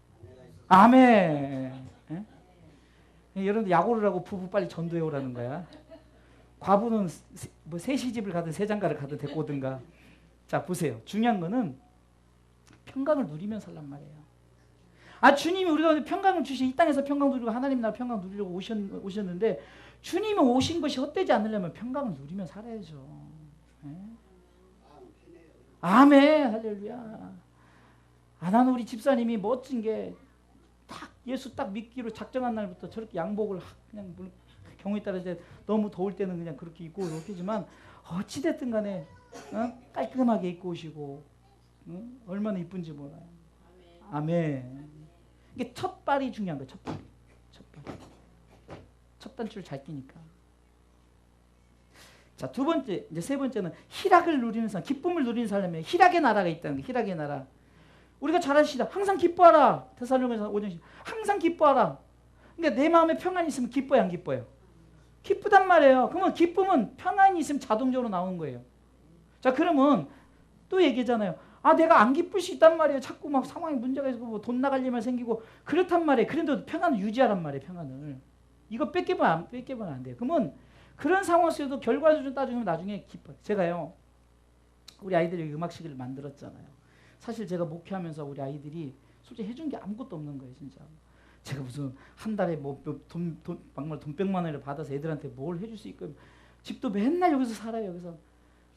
아멘. 예? 여러분들 약 오르라고 부부 빨리 전도해 오라는 거야. 과부는 뭐 새 시집을 가든 새 장가를 가든 데리고 오든가. 자, 보세요. 중요한 거는 평강을 누리면 살란 말이에요. 주님이 우리가 평강을 주시, 이 땅에서 평강 누리고 하나님 나라 평강 누리려고 오셨는데 주님이 오신 것이 헛되지 않으려면 평강을 누리면 살아야죠. 예? 아멘. 할렐루야. 나는 우리 집사님이 멋진 게 딱 예수 딱 믿기로 작정한 날부터 저렇게 양복을 그냥 경우에 따라 이제 너무 더울 때는 그냥 그렇게 입고 오겠지만 어찌됐든 간에 깔끔하게 입고 오시고 얼마나 이쁜지 몰라요. 아멘. 이게 첫 발이 중요한 거예요. 첫 발. 첫 단추를 잘 끼니까. 자, 두 번째, 이제 세 번째는 희락을 누리는 사람, 기쁨을 누리는 사람이에요. 희락의 나라가 있다는 거예요. 희락의 나라. 우리가 잘 아시다. 항상 기뻐하라. 데살로니가서 5장 항상 기뻐하라. 그러니까 내 마음에 평안이 있으면 기뻐요, 안 기뻐요? 기쁘단 말이에요. 그러면 기쁨은 평안이 있으면 자동적으로 나오는 거예요. 자, 그러면 또 얘기잖아요. 내가 안 기쁠 수 있단 말이에요. 자꾸 막 상황에 문제가 있고 뭐 돈 나갈 일만 생기고 그렇단 말이에요. 그런데도 평안을 유지하란 말이에요. 평안을. 이거 뺏기면 안 돼요. 그러면 그런 상황 속에도 결과를 따지면 나중에 기뻐요. 제가요, 우리 아이들이 음악 시기를 만들었잖아요. 사실 제가 목회하면서 우리 아이들이 솔직히 해준 게 아무것도 없는 거예요. 진짜. 제가 무슨 한 달에 뭐 정말 돈 100만 원을 받아서 애들한테 뭘 해줄 수 있고 집도 맨날 여기서 살아요. 여기서.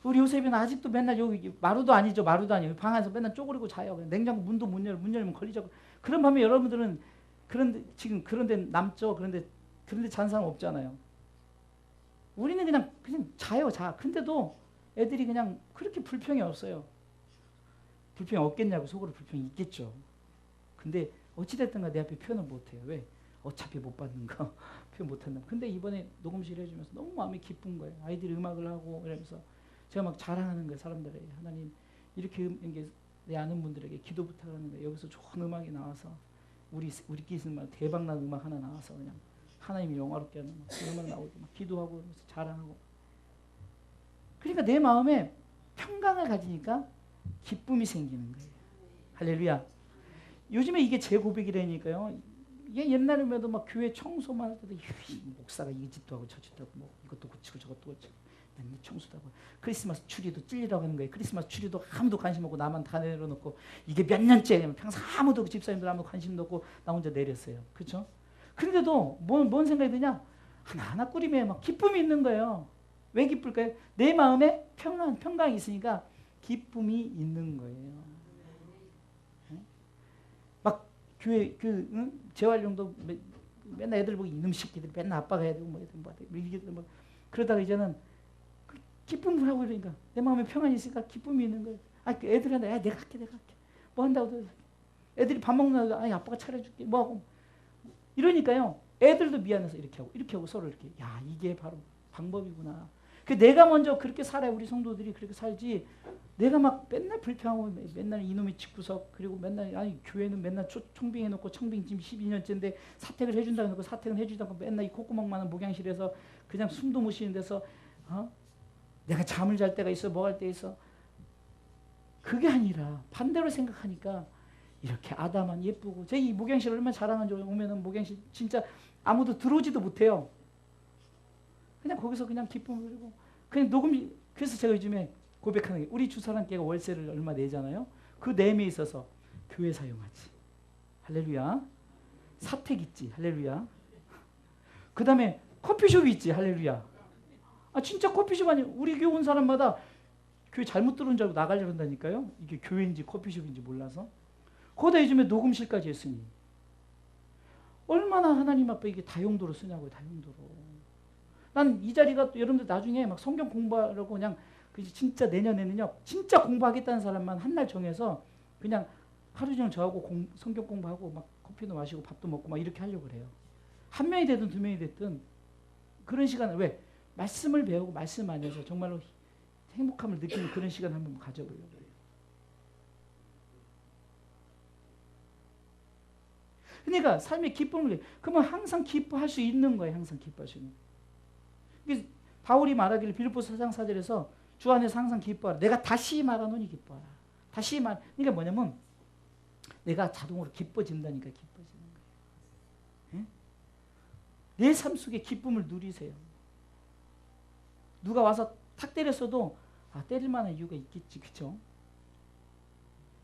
우리 요셉이는 아직도 맨날 여기 마루도 아니죠. 마루도 아니에요. 방 안에서 맨날 쪼그리고 자요. 냉장고 문도 문 열면 걸리죠. 그런 밤에 여러분들은 지금 그런데 남죠. 그런데 잔 사람 없잖아요. 우리는 그냥 자요. 근데도 애들이 그냥 그렇게 불평이 없어요. 불평이 없겠냐고. 속으로 불평이 있겠죠. 근데 어찌됐든 내 앞에 표현을 못해요. 왜? 어차피 못 받는 거 표현 못한다. 근데 이번에 녹음실 해주면서 너무 마음이 기쁜 거예요. 아이들이 음악을 하고 이러면서 제가 막 자랑하는 거예요. 사람들에게. 하나님 이렇게 내 아는 분들에게 기도 부탁하는 거예요. 여기서 좋은 음악이 나와서 우리끼리 쓰는 대박난 음악 하나 나와서 그냥 하나님이 영화롭게 하는 음악 나오고 막 기도하고 이러면서 자랑하고. 그러니까 내 마음에 평강을 가지니까 기쁨이 생기는 거예요. 할렐루야. 요즘에 이게 제 고백이라니까요. 옛날에도 막 교회 청소만 할 때도 목사가 이 집도 하고 저 집도 하고 뭐 이것도 고치고 저것도 고치고 맨날 청소도 하고 크리스마스 추리도 찔리라고 하는 거예요. 크리스마스 추리도 아무도 관심 없고 나만 다 내려놓고 이게 몇 년째 평생 아무도 집사님들 아무도 관심 없고 나 혼자 내렸어요. 그렇죠? 그런데도 뭔 생각이 드냐? 하나하나 꾸리면 막 기쁨이 있는 거예요. 왜 기쁠까요? 내 마음에 평강이 있으니까 기쁨이 있는 거예요. 막 교회 재활용도 맨날 애들 보고 이놈 새끼들 맨날 아빠가 해야 되고 뭐 그러다가 이제는 기쁨을 하고 이러니까 내 마음에 평안이 있으니까 기쁨이 있는 거예요. 애들한테 내가 할게 뭐 한다고 애들이 밥 먹는 날 아빠가 차려줄게 뭐 하고 이러니까요. 애들도 미안해서 이렇게 하고 서로 이렇게 이게 바로 방법이구나. 내가 먼저 그렇게 살아야 우리 성도들이 그렇게 살지. 내가 막 맨날 불평하고 맨날 이놈의 집구석 그리고 맨날 교회는 맨날 청빙해놓고 청빙 지금 12년째인데 사택을 해준다고 해놓고 사택은 해주지 않고 맨날 이 콧구멍 많은 목양실에서 그냥 숨도 못 쉬는 데서 내가 잠을 잘 때가 있어 뭐 할 때 있어. 그게 아니라 반대로 생각하니까 이렇게 아담한 예쁘고 제 이 목양실 얼마나 자랑한 줄 오면은 목양실 진짜 아무도 들어오지도 못해요. 그냥 거기서 그냥 기쁨을 누리고 그냥 그래서 제가 요즘에 고백하는 게 우리 주사람께가 월세를 얼마 내잖아요. 그 내음에 있어서 교회 사용하지. 할렐루야. 사택 있지. 할렐루야. 그 다음에 커피숍이 있지. 할렐루야. 아 진짜 커피숍 아니 우리 교회 온 사람마다 교회 잘못 들어온 줄 알고 나가려고 한다니까요. 이게 교회인지 커피숍인지 몰라서. 거기다 요즘에 녹음실까지 했으니 얼마나 하나님 앞에 이게 다용도로 쓰냐고요. 다용도로. 난 이 자리가 또 여러분들 나중에 막 성경 공부하려고 그냥 진짜 내년에는요. 진짜 공부하겠다는 사람만 한 날 정해서 그냥 하루 종일 저하고 성경 공부하고 막 커피도 마시고 밥도 먹고 막 이렇게 하려고 그래요. 한 명이 되든 두 명이 됐든 그런 시간을 왜? 말씀을 배우고 말씀 안에서 정말로 행복함을 느끼는 그런 시간을 한번 가져보려고 해요. 그러니까 삶의 기쁨을 그러면 항상 기뻐할 수 있는 거예요. 항상 기뻐할 수 있는 거예요. 바울이 말하기를 빌립보서 4장 4절에서 주 안에서 항상 기뻐하라. 내가 다시 말하노니 기뻐하라. 다시 그러니까 뭐냐면 내가 자동으로 기뻐진다니까 기뻐지는 거예요. 내 삶 속에 기쁨을 누리세요. 누가 와서 탁 때렸어도 때릴 만한 이유가 있겠지. 그렇죠?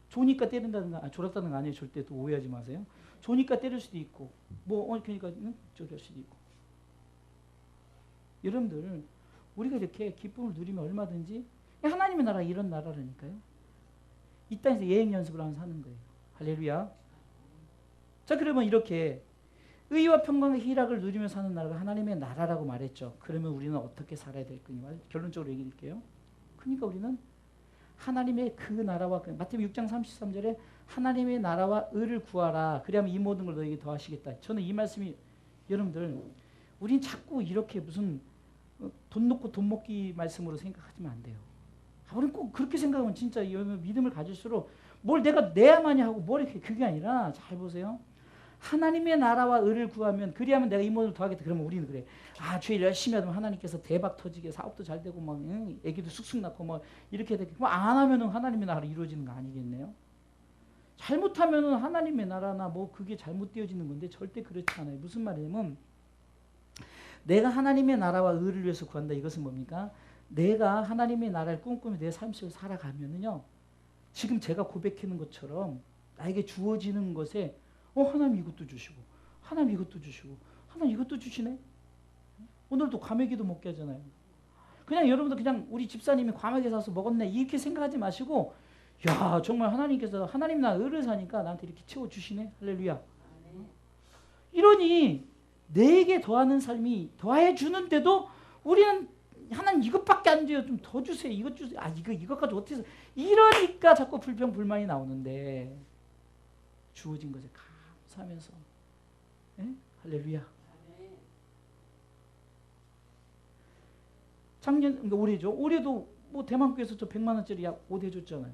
좋으니까 때린다든가 졸았다는 거 아니에요. 절대 또 오해하지 마세요. 좋으니까 때릴 수도 있고 그러니까 저럴 수도 있고. 여러분들 우리가 이렇게 기쁨을 누리면 얼마든지 하나님의 나라 이런 나라라니까요. 이 땅에서 예행 연습을 하면서 사는 거예요. 할렐루야. 자 그러면 이렇게 의와 평강과 희락을 누리며 사는 나라가 하나님의 나라라고 말했죠. 그러면 우리는 어떻게 살아야 될 거냐. 결론적으로 얘기해 드릴게요. 그러니까 우리는 하나님의 그 나라와 마태복음 6장 33절에 하나님의 나라와 의를 구하라. 그리하면 이 모든 걸 너에게 더하시겠다. 저는 이 말씀이 여러분들 우린 자꾸 이렇게 무슨 돈 놓고 돈 먹기 말씀으로 생각하시면 안 돼요. 우리는 꼭 그렇게 생각하면 진짜 믿음을 가질수록 뭘 내가 내야만이 하고 뭘 이렇게 그게 아니라 잘 보세요. 하나님의 나라와 의를 구하면 그리하면 내가 이 모든 걸 더하겠다. 그러면 우리는 그래. 죄 열심히 하면 하나님께서 대박 터지게 사업도 잘 되고 막 애기도 쑥쑥 낳고 막 이렇게 되게 안 하면은 하나님의 나라가 이루어지는 거 아니겠네요. 잘못하면은 하나님의 나라나 그게 잘못되어지는 건데 절대 그렇지 않아요. 무슨 말이냐면 내가 하나님의 나라와 의를 위해서 구한다. 이것은 뭡니까? 내가 하나님의 나라를 꿈꾸며 내 삶 속에 살아가면은요. 지금 제가 고백하는 것처럼 나에게 주어지는 것에 하나님 이것도 주시고 하나님 이것도 주시고 하나님 이것도 주시네. 오늘도 과메기도 먹게 하잖아요. 그냥 여러분들 그냥 우리 집사님이 과메기 사서 먹었네 이렇게 생각하지 마시고 야 정말 하나님께서 하나님 나라 의를 사니까 나한테 이렇게 채워주시네. 할렐루야. 이러니 내게 더하는 삶이 더해 주는데도 우리는 하나님 이것밖에 안 돼요. 좀 더 주세요. 이것 주세요. 이것까지 어떻게 해서 이러니까 자꾸 불평 불만이 나오는데 주어진 것에 감사하면서 할렐루야. 작년 올해죠. 올해도 대만교에서 저 100만 원짜리 약 옷 해줬잖아요.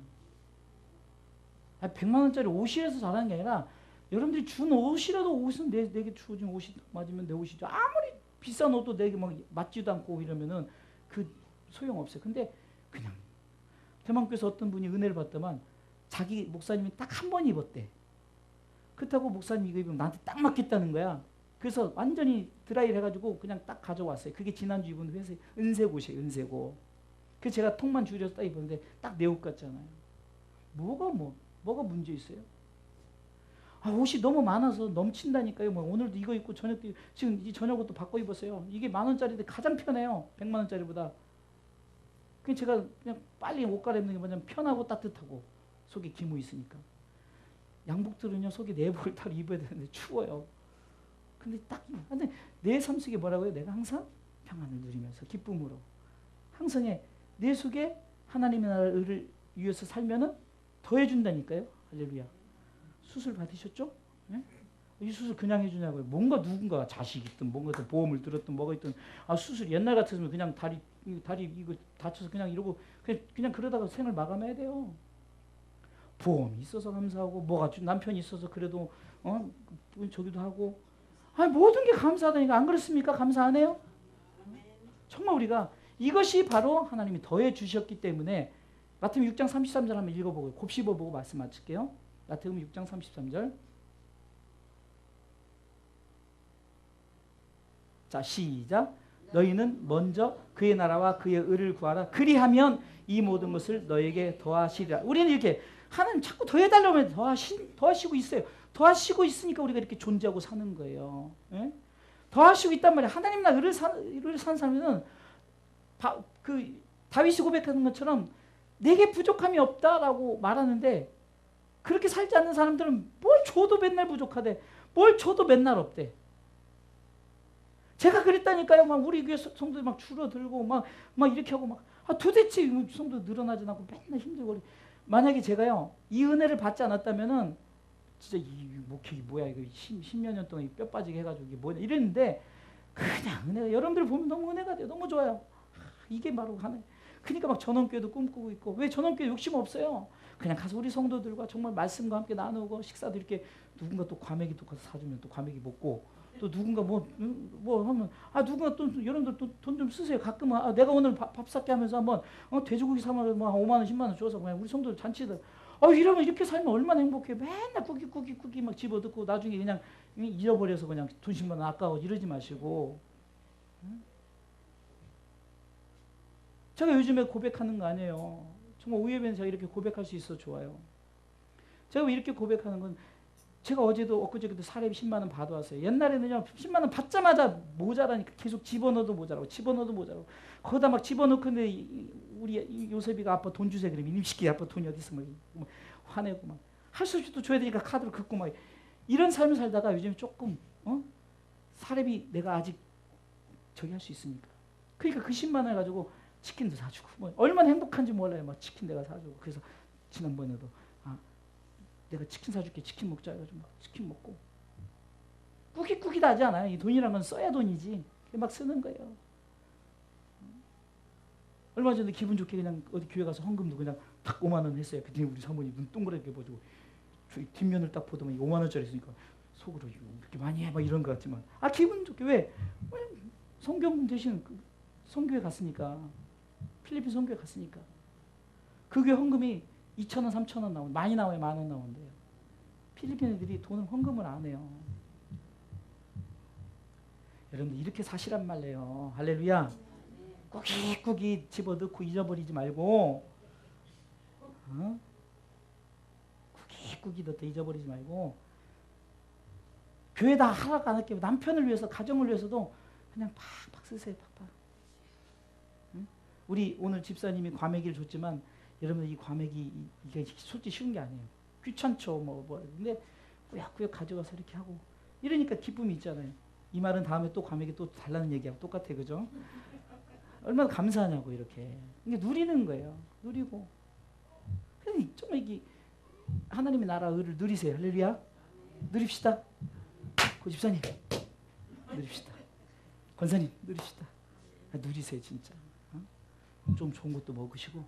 100만 원짜리 옷이라서 잘하는 게 아니라 여러분들이 준 옷이라도 옷은 내게 주어진 옷이 맞으면 내 옷이죠. 아무리 비싼 옷도 내게 막 맞지도 않고 이러면은 그 소용없어요. 근데 그냥 대만교에서 어떤 분이 은혜를 받더만 자기 목사님이 딱 한 번 입었대. 그렇다고 목사님 이거 입으면 나한테 딱 맞겠다는 거야. 그래서 완전히 드라이를 해가지고 그냥 딱 가져왔어요. 그게 지난주 입은 회색 은색 옷이에요. 은색 옷. 그래서 제가 통만 줄여서 딱 입었는데 딱 내 옷 같잖아요. 뭐가 문제 있어요? 옷이 너무 많아서 넘친다니까요. 오늘도 이거 입고 저녁도 지금 이 저녁 옷도 바꿔 입었어요. 이게 10,000원짜리인데 가장 편해요. 100만 원짜리보다. 그래서 제가 그냥 빨리 옷 갈아입는 게 뭐냐면 편하고 따뜻하고 속에 기모 있으니까. 양복들은요 속에 내복을 딱 입어야 되는데 추워요. 근데 내 삶 속에 뭐라고요? 내가 항상 평안을 누리면서 기쁨으로 항상 내 속에 하나님의 나라를 위해서 살면은 더해준다니까요. 할렐루야. 수술 받으셨죠? 네? 이 수술 그냥 해주냐고요. 뭔가 누군가 자식 있든 뭔가 보험을 들었든 뭐가 있든 수술 옛날 같았으면 그냥 다리 이거 다쳐서 그냥 이러고 그냥 그러다가 생을 마감해야 돼요. 보험이 있어서 감사하고 뭐가 남편이 있어서 그래도 저기도 하고 모든 게 감사하다니까 안 그렇습니까? 감사 안 해요? 정말 우리가 이것이 바로 하나님이 더해 주셨기 때문에 마태복음 6장 33절 한번 읽어보고 곱씹어보고 말씀 마칠게요. 마태복음 6장 33절. 자 시작. 너희는 먼저 그의 나라와 그의 의를 구하라. 그리하면 이 모든 것을 너에게 더하시리라. 우리는 이렇게 하나님 자꾸 더해달라고 하면 더하시고 있어요. 더하시고 있으니까 우리가 이렇게 존재하고 사는 거예요. 예? 더하시고 있단 말이에요. 하나님 나라를 의를 사는 사람은 다윗이 고백하는 것처럼 내게 부족함이 없다라고 말하는데 그렇게 살지 않는 사람들은 뭘 줘도 맨날 부족하대. 뭘 줘도 맨날 없대. 제가 그랬다니까요. 막 우리 교회 성도들 막 줄어들고 막 이렇게 하고 도대체 성도 늘어나지 않고 맨날 힘들고. 만약에 제가요 이 은혜를 받지 않았다면은 진짜 이 목회기 뭐야 이거 10몇 년 동안 뼈 빠지게 해가지고 이게 뭐냐 이랬는데 그냥 은혜가 여러분들 보면 너무 은혜가 돼요. 너무 좋아요. 이게 바로 하나님. 그러니까 막 전원교회도 꿈꾸고 있고. 왜 전원교회 욕심 없어요. 그냥 가서 우리 성도들과 정말 말씀과 함께 나누고 식사도 이렇게 누군가 또 과메기 또 가서 사주면 또 과메기 먹고 또 누군가 뭐 하면 누군가 또 여러분들 또 돈 좀 쓰세요. 가끔은 내가 오늘 밥 샀게 하면서 한번 돼지고기 사면 뭐 5만 원 10만 원 줘서 그냥 우리 성도들 잔치들 이러면 이렇게 살면 얼마나 행복해. 맨날 꾸기 막 집어듣고 나중에 그냥 잃어버려서 그냥 돈 10만 원 아까워 이러지 마시고. 제가 요즘에 고백하는 거 아니에요. 정말 우예배는 제가 이렇게 고백할 수 있어 좋아요. 제가 왜 이렇게 고백하는 건 제가 어제도 엊그제도 사례비 10만 원 받아왔어요. 옛날에는요 10만 원 받자마자 모자라니까 계속 집어넣어도 모자라고 거기다 막 집어넣는데 우리 요셉이가 아빠 돈 주세요. 그러면 이놈 새끼 아빠 돈이 어디 있어 막 화내고 막 할 수 없이 또 줘야 되니까 카드를 긁고 막 이런 삶을 살다가 요즘에 조금 사례비 내가 아직 저기 할 수 있으니까 그러니까 그 10만 원을 가지고 치킨도 사주고 뭐 얼마나 행복한지 몰라요. 막 치킨 내가 사주고 그래서 지난번에도 내가 치킨 사줄게 치킨 먹자 해가지고 막 치킨 먹고 꾸깃꾸깃 하지 않아요. 이 돈이란 건 써야 돈이지 막 쓰는 거예요. 얼마 전에 기분 좋게 그냥 어디 교회 가서 헌금도 그냥 딱 5만 원 했어요. 그때 우리 사모님 눈 동그랗게 보고 뒷면을 딱 보더만 5만 원짜리 있으니까 속으로 이렇게 많이 해 막 이런 것 같지만 기분 좋게 왜 성경 대신 성교회 갔으니까 필리핀 성교회 갔으니까 그 교회 헌금이 2,000원 3,000원 나오는 많이 나와요. 10,000원 나오는데요. 필리핀 애들이 돈을 헌금을 안 해요. 여러분들 이렇게 사시란 말이에요. 할렐루야. 꾸깃꾸깃 집어넣고 잊어버리지 말고 꾸깃꾸깃 넣다 잊어버리지 말고 교회다 하라고 안 할게요. 남편을 위해서 가정을 위해서도 그냥 팍팍 쓰세요. 팍팍. 우리 오늘 집사님이 과메기를 줬지만 여러분들 이 과메기 이게 솔직히 쉬운 게 아니에요. 귀찮죠. 근데 꾸역꾸역 가져가서 이렇게 하고 이러니까 기쁨이 있잖아요. 이 말은 다음에 또 과메기 또 달라는 얘기하고 똑같아. 그죠? 얼마나 감사하냐고 이렇게. 이게 누리는 거예요. 누리고. 정말 이게 하나님의 나라 의를 누리세요. 할렐루야. 누립시다. 고 집사님 누립시다. 권사님 누립시다. 누리세요 진짜. 좀 좋은 것도 먹으시고.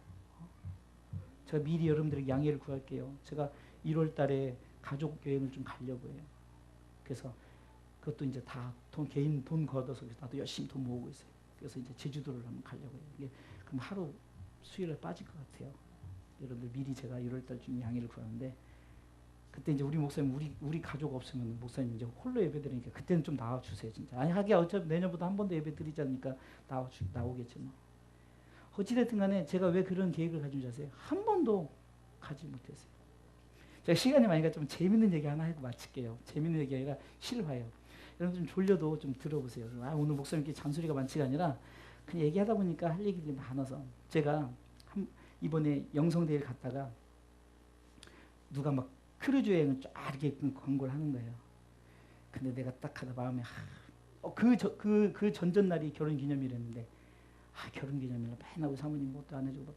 제가 미리 여러분들에게 양해를 구할게요. 제가 1월 달에 가족 여행을 좀 가려고 해요. 그래서 그것도 이제 다 개인 돈 걷어서 나도 열심히 돈 모으고 있어요. 그래서 이제 제주도를 한번 가려고 해요. 이게 그럼 하루 수요일에 빠질 것 같아요. 여러분들 미리 제가 1월 달 중에 양해를 구하는데 그때 이제 우리 목사님 우리 가족 없으면 목사님 이제 홀로 예배 드리니까 그때는 좀 나와 주세요 진짜. 아니 하기야 어차피 내년부터 한 번 더 예배 드리지 않으니까 나오겠지 뭐. 어찌됐든 간에 제가 왜 그런 계획을 가진 줄 아세요? 한 번도 가지 못했어요. 제가 시간이 많으니까 좀 재밌는 얘기 하나 하고 마칠게요. 재밌는 얘기 아니라 실화예요. 여러분 좀 졸려도 좀 들어보세요. 오늘 목사님께 잔소리가 많지가 아니라 그냥 얘기하다 보니까 할 얘기들이 많아서 제가 이번에 영성대회를 갔다가 누가 막 크루즈 여행을 쫙 이렇게 광고를 하는 거예요. 근데 내가 딱 하다 마음에 그 전전날이 결혼기념일이었는데 결혼기념일날 맨날 우리 사모님 뭣도 안 해주고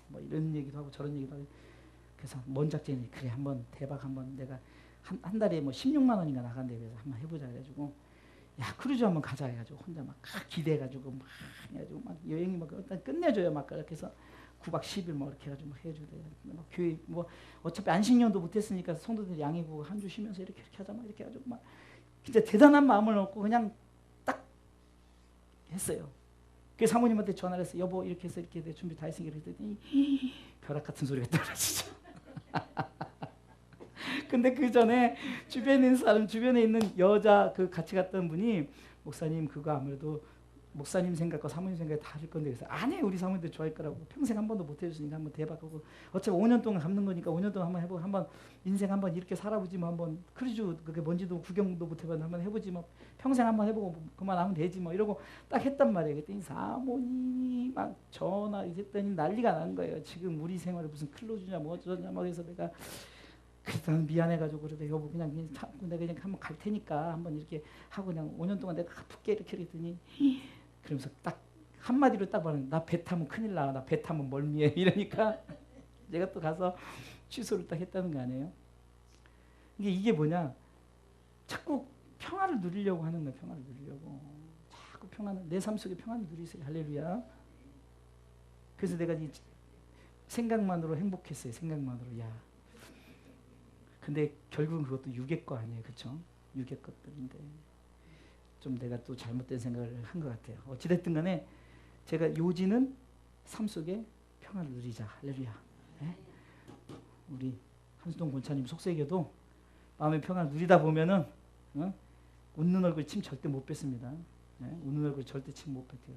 뭐 이런 얘기도 하고 저런 얘기도 하고 그래서 먼 작전이 그래 한번 대박 한번 내가 한 달에 뭐 16만 원인가 나간대. 그래서 한번 해보자 해가지고 야 크루즈 한번 가자 해가지고 혼자 막 기대해가지고 막 해가지고 막 여행이 막 일단 끝내줘요. 막 그렇게 해서 9박 10일 뭐 이렇게 해가지고 막 해주대. 막 교회 뭐 어차피 안식년도 못했으니까 성도들 양해고 한 주 쉬면서 이렇게 하자 막 이렇게 해가지고 막 진짜 대단한 마음을 먹고 그냥 딱 했어요. 그 사모님한테 전화를 해서 여보 이렇게 해서 이렇게 내 준비 다 했으니까 그랬더니 벼락 같은 소리가 떨어지죠. 근데 그 전에 주변에 있는 여자 그 같이 갔던 분이 목사님 그거 아무래도 목사님 생각과 사모님 생각이 다를 건데 그래서 안 해. 우리 사모님들 좋아할 거라고. 평생 한 번도 못 해줬으니까 한번 대박하고 어차피 5년 동안 갚는 거니까 5년 동안 한번 해보고 한번 인생 한번 이렇게 살아보지 뭐 한번 크루즈 그게 뭔지도 구경도 못 해봤는데 한번 해보지 뭐 평생 한번 해보고 그만하면 되지 뭐 이러고 딱 했단 말이에요. 그랬더니 사모님이 막 전화 했더니 난리가 난 거예요. 지금 우리 생활에 무슨 클로즈냐 뭐 어쩌냐 막 해서 내가 그래서 미안해가지고 그래도 여보 그냥 내가 그냥 한번 갈 테니까 한번 이렇게 하고 그냥 5년 동안 내가 갚을게 이렇게 했더니 그러면서 딱 한마디로 딱 말하는 나 배 타면 큰일 나. 나 배 타면 멀미해. 이러니까 내가 또 가서 취소를 딱 했다는 거 아니에요. 이게 뭐냐. 자꾸 평화를 누리려고 하는 거예요. 평화를 누리려고. 자꾸 평화는 내 삶 속에 평화를 누리세요. 할렐루야. 그래서 내가 이 생각만으로 행복했어요. 생각만으로. 야. 근데 결국은 그것도 육의 거 아니에요. 그렇죠? 육의 것들인데 좀 내가 또 잘못된 생각을 한 것 같아요. 어찌됐든 간에 제가 요지는 삶 속에 평화를 누리자. 할렐루야. 네? 우리 한수동 권사님 속세계도 마음의 평화를 누리다 보면은 웃는 얼굴 침 절대 못 뱉습니다. 네? 웃는 얼굴 절대 침 못 뱉어요.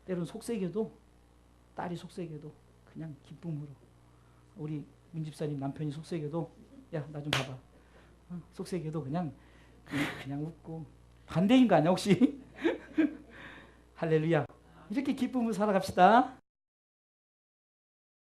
때로는 속세계도 딸이 속세계도 그냥 기쁨으로 우리 문집사님 남편이 속세계도 야 나 좀 봐봐. 속세계도 그냥 웃고 반대인 거 아니야 혹시? 할렐루야. 이렇게 기쁨으로 살아갑시다.